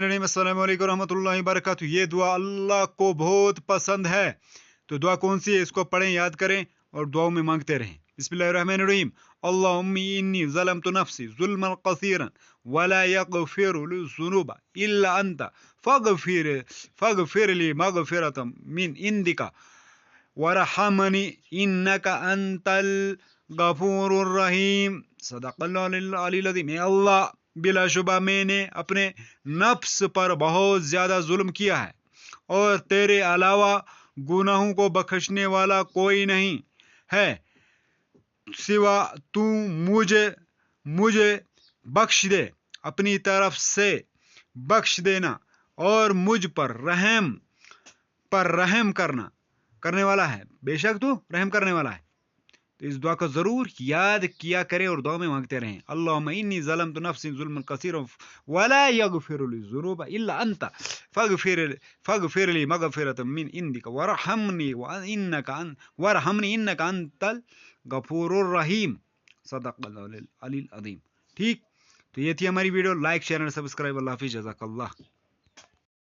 अस्सलाम वालेकुम रहमतुल्लाहि वबरकातुहू। ये दुआ अल्लाह को बहुत पसंद है। तो दुआ कौन सी है, इसको पढ़ें, याद करें और दुआओं में मांगते रहें। बिस्मिल्लाहिर्रहमानिर्रहीम। अल्लाहुम्मा इन्नी ज़लमतु नफ्सी ज़ुल्मन कसीरन वला यगफिरु ज़ुनूबा इल्ला अंता फ़ग़फ़िर ली मग़फ़िरतम मिन इंदिका वरहमनी इन्नका अंतल गफूरुर रहीम। सदक़ल्लाहुल अलील अज़ीम। अल्लाह, बिलाशुबा मैंने अपने नफ्स पर बहुत ज्यादा जुल्म किया है और तेरे अलावा गुनाहों को बख्शने वाला कोई नहीं है सिवा तू। मुझे मुझे बख्श दे, अपनी तरफ से बख्श देना और मुझ पर रहम करने वाला है। बेशक तू रहम करने वाला है। तो इस दुआ को जरूर याद किया करें और दुआ में मांगते रहें। अल्लाहुम्मा इन्नी ज़लमतु नफ्सी ज़ुल्मन कसीरन वला यगफिरुल ज़ुनूबा इल्ला अंता फ़ग़फ़िर ली मग़फ़िरतम मिन इंदिका वरहमनी इन्नका अंतल गफूरुर रहीम। सदक़ल्लाहुल अलील अज़ीम। ठीक, तो ये थी हमारी video. Like share and subscribe. अल्लाह हाफ़िज़, जज़ाकल्लाह।